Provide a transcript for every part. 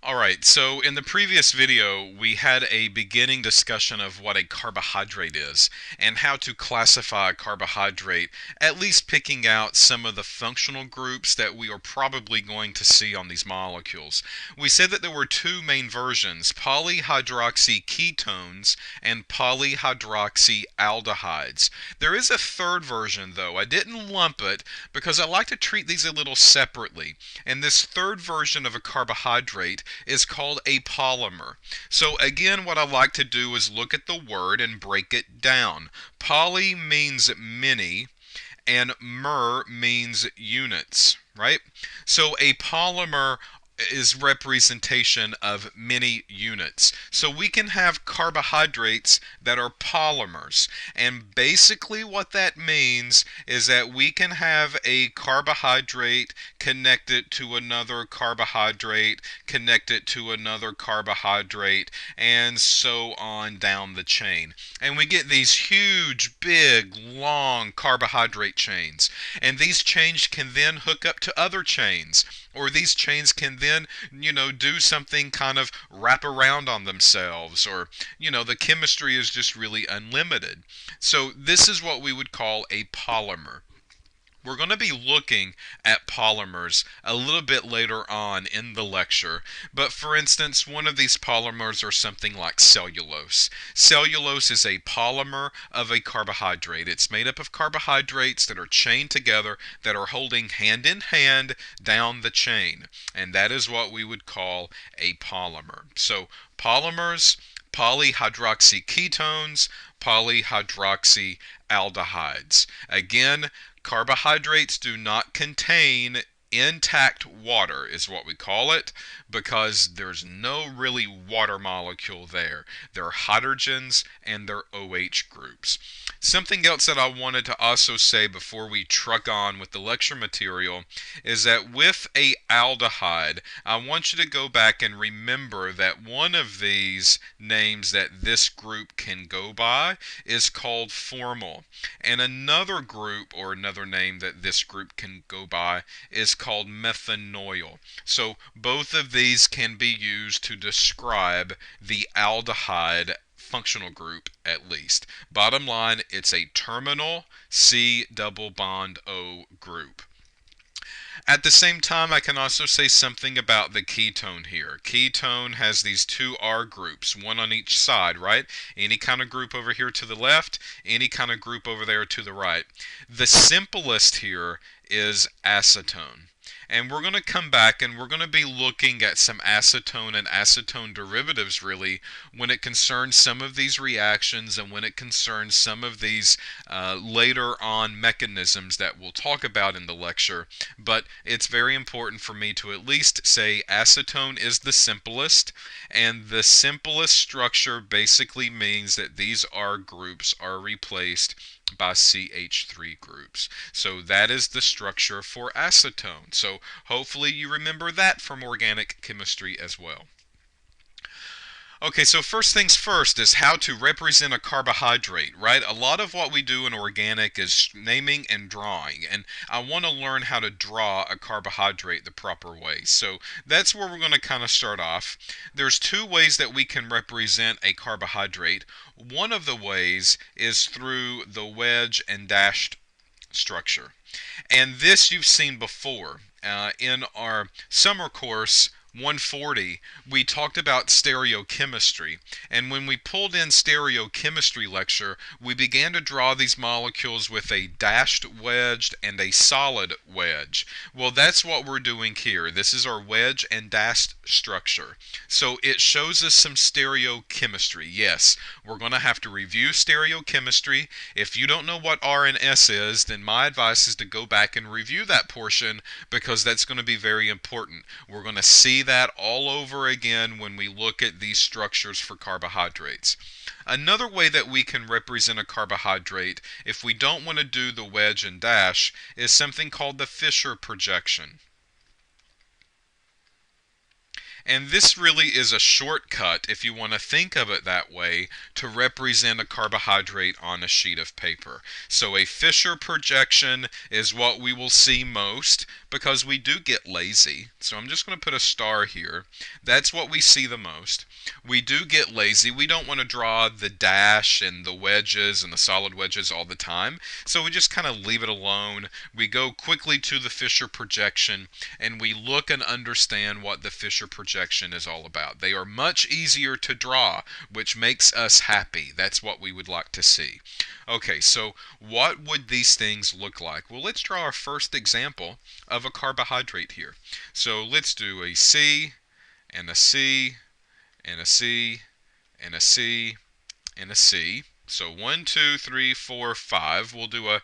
Alright, so in the previous video we had a beginning discussion of what a carbohydrate is and how to classify a carbohydrate, at least picking out some of the functional groups that we are probably going to see on these molecules. We said that there were two main versions, polyhydroxy ketones and polyhydroxy aldehydes. There is a third version though. I didn't lump it because I like to treat these a little separately. And this third version of a carbohydrate is called a polymer. So again, what I like to do is look at the word and break it down. Poly means many and mer means units, right? So a polymer is representation of many units. So we can have carbohydrates that are polymers. And basically what that means is that we can have a carbohydrate connected to another carbohydrate, connected to another carbohydrate, and so on down the chain. And we get these huge, big, long carbohydrate chains. And these chains can then hook up to other chains, or these chains can then, do something kind of wrap around on themselves, or, the chemistry is just really unlimited. So this is what we would call a polymer. We're going to be looking at polymers a little bit later on in the lecture, but for instance, one of these polymers are something like cellulose. Cellulose is a polymer of a carbohydrate. It's made up of carbohydrates that are chained together, that are holding hand in hand down the chain, and that is what we would call a polymer. So polymers, polyhydroxy ketones, polyhydroxy aldehydes. Again, carbohydrates do not contain intact water, is what we call it, because there's no really water molecule there. They're hydrogens and they're OH groups. Something else that I wanted to also say before we truck on with the lecture material is that with a aldehyde, I want you to go back and remember that one of these names that this group can go by is called formyl, and another group or another name that this group can go by is called methanoyl. So both of these can be used to describe the aldehyde functional group at least. Bottom line, it's a terminal C double bond O group. At the same time, I can also say something about the ketone here. Ketone has these two R groups, one on each side, right? Any kind of group over here to the left, any kind of group over there to the right. The simplest here is acetone. And we're going to come back and we're going to be looking at some acetone and acetone derivatives really when it concerns some of these reactions and when it concerns some of these later on mechanisms that we'll talk about in the lecture. But it's very important for me to at least say acetone is the simplest, and the simplest structure basically means that these R groups are replaced by CH3 groups. So that is the structure for acetone. So hopefully you remember that from organic chemistry as well. Okay, so first things first is how to represent a carbohydrate, right? A lot of what we do in organic is naming and drawing, and I want to learn how to draw a carbohydrate the proper way. So that's where we're going to kind of start off. There's two ways that we can represent a carbohydrate. One of the ways is through the wedge and dashed structure. And this you've seen before. In our summer course 140, we talked about stereochemistry, and when we pulled in stereochemistry lecture, we began to draw these molecules with a dashed wedge and a solid wedge. Well, that's what we're doing here. This is our wedge and dashed structure. So it shows us some stereochemistry. Yes, we're going to have to review stereochemistry. If you don't know what R and S is, then my advice is to go back and review that portion, because that's going to be very important. We're going to see that all over again when we look at these structures for carbohydrates. Another way that we can represent a carbohydrate, if we don't want to do the wedge and dash, is something called the Fischer projection. And this really is a shortcut, if you want to think of it that way, to represent a carbohydrate on a sheet of paper. So a Fischer projection is what we will see most because we do get lazy. So I'm just going to put a star here. That's what we see the most. We do get lazy. We don't want to draw the dash and the wedges and the solid wedges all the time. So we just kind of leave it alone. We go quickly to the Fischer projection and we look and understand what the Fischer projection is all about. They are much easier to draw, which makes us happy. That's what we would like to see. Okay, so what would these things look like? Well, let's draw our first example of a carbohydrate here. So let's do a C and a C and a C and a C and a C. So 1, 2, 3, 4, 5. We'll do a,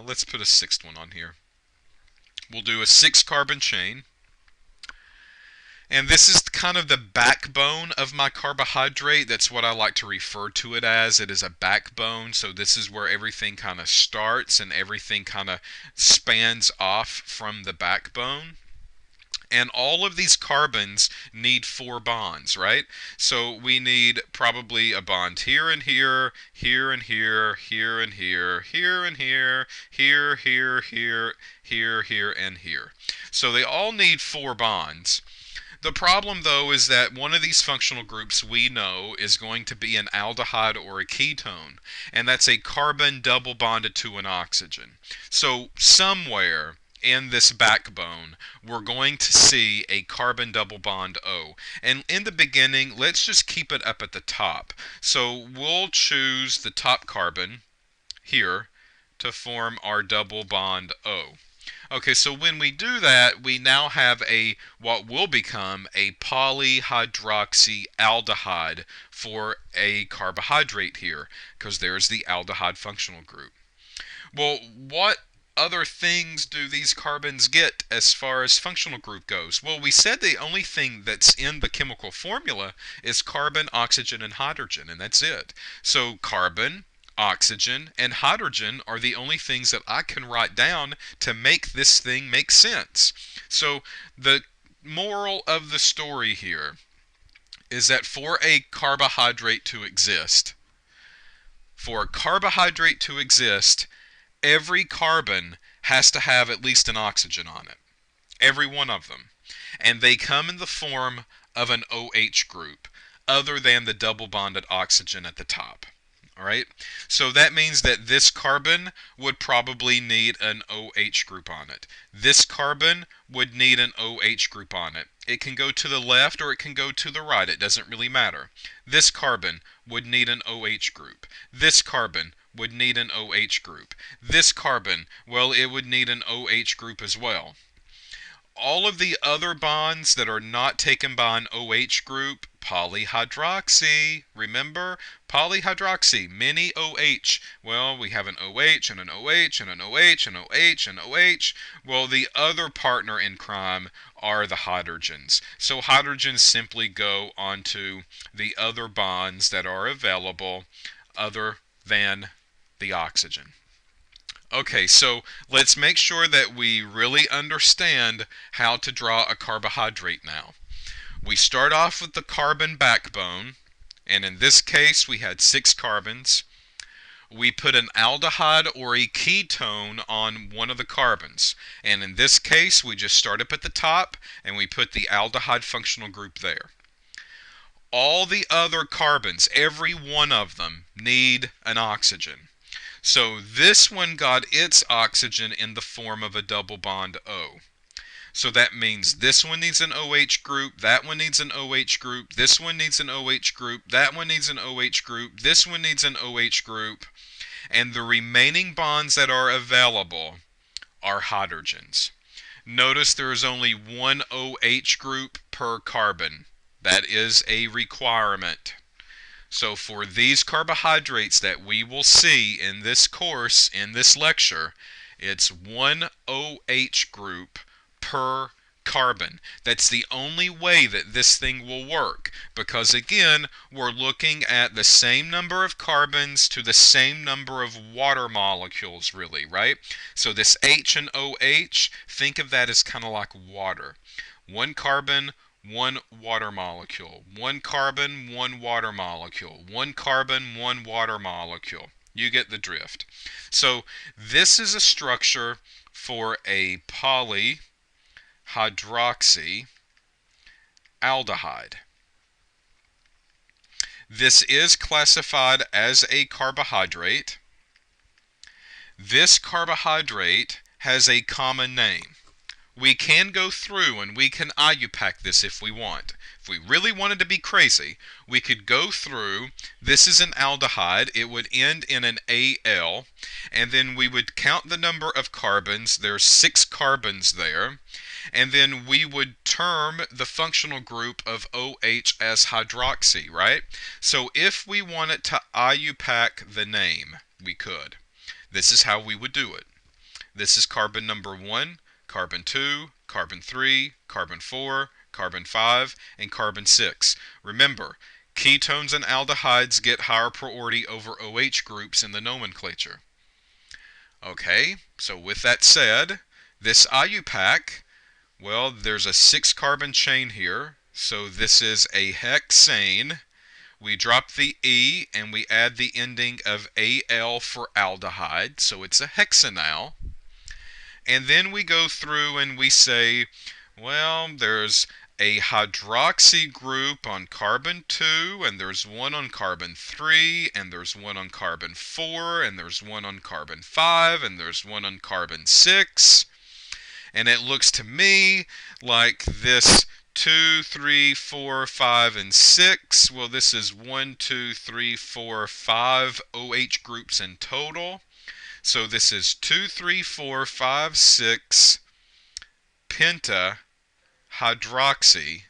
let's put a sixth one on here. We'll do a 6-carbon chain. And this is kind of the backbone of my carbohydrate. That's what I like to refer to it as. It is a backbone. So this is where everything kind of starts and everything kind of spans off from the backbone. And all of these carbons need 4 bonds, right? So we need probably a bond here and here, here and here, here and here, here and here, here, here, here, here, here, and here. So they all need 4 bonds. The problem, though, is that one of these functional groups we know is going to be an aldehyde or a ketone, and that's a carbon double bonded to an oxygen. So somewhere in this backbone, we're going to see a carbon double bond O. And in the beginning, let's just keep it up at the top. So we'll choose the top carbon here to form our double bond O. Okay, so when we do that, we now have what will become a polyhydroxyaldehyde for a carbohydrate here, because there's the aldehyde functional group. Well, what other things do these carbons get as far as functional group goes? Well, we said the only thing that's in the chemical formula is carbon, oxygen, and hydrogen, and that's it. So carbon, oxygen, and hydrogen are the only things that I can write down to make this thing make sense. So the moral of the story here is that for a carbohydrate to exist, every carbon has to have at least an oxygen on it. Every one of them. And they come in the form of an OH group, other than the double bonded oxygen at the top. Alright, so that means that this carbon would probably need an OH group on it. This carbon would need an OH group on it. It can go to the left or it can go to the right. It doesn't really matter. This carbon would need an OH group. This carbon would need an OH group. This carbon, well, it would need an OH group as well. All of the other bonds that are not taken by an OH group, polyhydroxy, remember? Polyhydroxy, many OH. Well, we have an OH and an OH and an OH and OH and OH. Well, the other partner in crime are the hydrogens. So hydrogens simply go onto the other bonds that are available other than the oxygen. Okay, so let's make sure that we really understand how to draw a carbohydrate now. We start off with the carbon backbone, and in this case we had 6 carbons. We put an aldehyde or a ketone on one of the carbons, and in this case we just start up at the top and we put the aldehyde functional group there. All the other carbons, every one of them, need an oxygen. So this one got its oxygen in the form of a double bond O. So that means this one needs an OH group, that one needs an OH group, this one needs an OH group, that one needs an OH group, this one needs an OH group, and the remaining bonds that are available are hydrogens. Notice there is only one OH group per carbon. That is a requirement. So for these carbohydrates that we will see in this course, in this lecture, it's one OH group per carbon. That's the only way that this thing will work, because again, we're looking at the same number of carbons to the same number of water molecules, really, right? So this H and OH, think of that as kind of like water. One carbon, one water molecule. One carbon, one water molecule. One carbon, one water molecule. You get the drift. So this is a structure for a polyhydroxy aldehyde. This is classified as a carbohydrate. This carbohydrate has a common name. We can go through and we can IUPAC this if we want. If we really wanted to be crazy, we could go through. This is an aldehyde. It would end in an Al, and then we would count the number of carbons. There's 6 carbons there, and then we would term the functional group of OH as hydroxy, right? So if we wanted to IUPAC the name, we could. This is how we would do it. This is carbon number 1, carbon 2, carbon 3, carbon 4, carbon 5, and carbon 6. Remember, ketones and aldehydes get higher priority over OH groups in the nomenclature. Okay, so with that said, this IUPAC, well, there's a 6-carbon chain here, so this is a hexane. We drop the E and we add the ending of Al for aldehyde, so it's a hexanal. And then we go through and we say, well, there's a hydroxy group on carbon 2, and there's one on carbon 3, and there's one on carbon 4, and there's one on carbon 5, and there's one on carbon 6. And it looks to me like this 2, 3, 4, 5, and 6. Well, this is 1, 2, 3, 4, 5 OH groups in total. So this is 2, 3, 4, 5, 6 pentahydroxy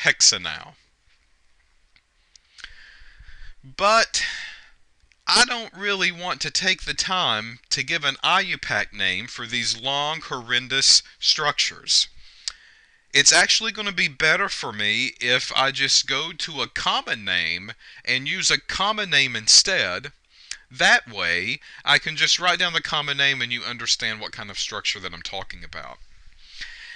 hexanal. But I don't really want to take the time to give an IUPAC name for these long, horrendous structures. It's actually going to be better for me if I just go to a common name and use a common name instead. That way, I can just write down the common name and you understand what kind of structure that I'm talking about.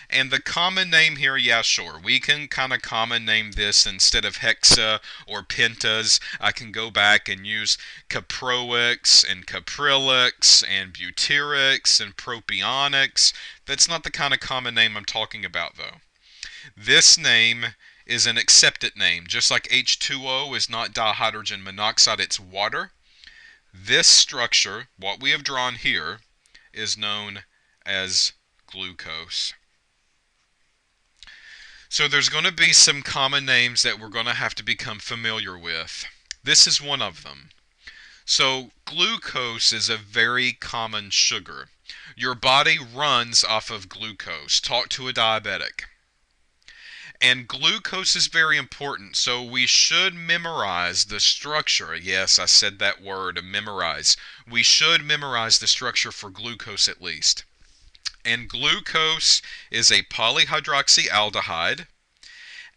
And the common name here, yeah, sure, we can kind of common name this instead of hexa or pentas. I can go back and use caproics and caprylics and butyrics and propionics. That's not the kind of common name I'm talking about, though. This name is an accepted name. Just like H2O is not dihydrogen monoxide, it's water. This structure, what we have drawn here, is known as glucose. So there's going to be some common names that we're going to have to become familiar with. This is one of them. So glucose is a very common sugar. Your body runs off of glucose. Talk to a diabetic. And glucose is very important, so we should memorize the structure. Yes, I said that word, memorize. We should memorize the structure for glucose at least. And glucose is a polyhydroxy aldehyde,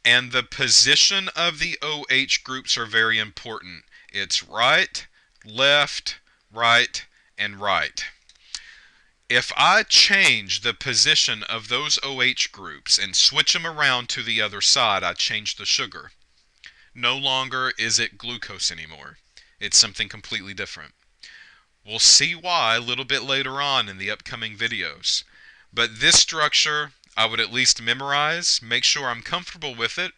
and the position of the OH groups are very important. It's right, left, right, and right. If I change the position of those OH groups and switch them around to the other side, I change the sugar. No longer is it glucose anymore. It's something completely different. We'll see why a little bit later on in the upcoming videos. But this structure, I would at least memorize, make sure I'm comfortable with it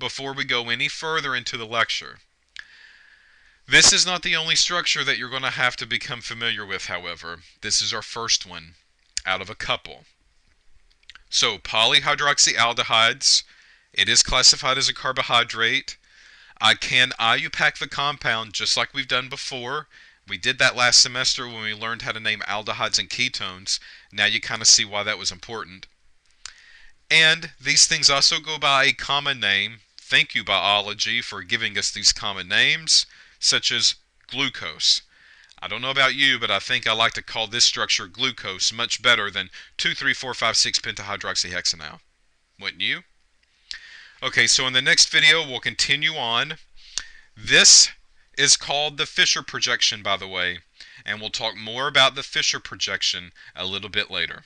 before we go any further into the lecture. This is not the only structure that you're going to have to become familiar with, however. This is our first one out of a couple. So, polyhydroxyaldehydes, it is classified as a carbohydrate. I can IUPAC the compound just like we've done before. We did that last semester when we learned how to name aldehydes and ketones. Now you kind of see why that was important. And these things also go by a common name. Thank you, biology, for giving us these common names, such as glucose. I don't know about you, but I think I like to call this structure glucose much better than 2,3,4,5,6 pentahydroxyhexanal. Wouldn't you? Okay, so in the next video, we'll continue on. This is called the Fischer projection, by the way, and we'll talk more about the Fischer projection a little bit later.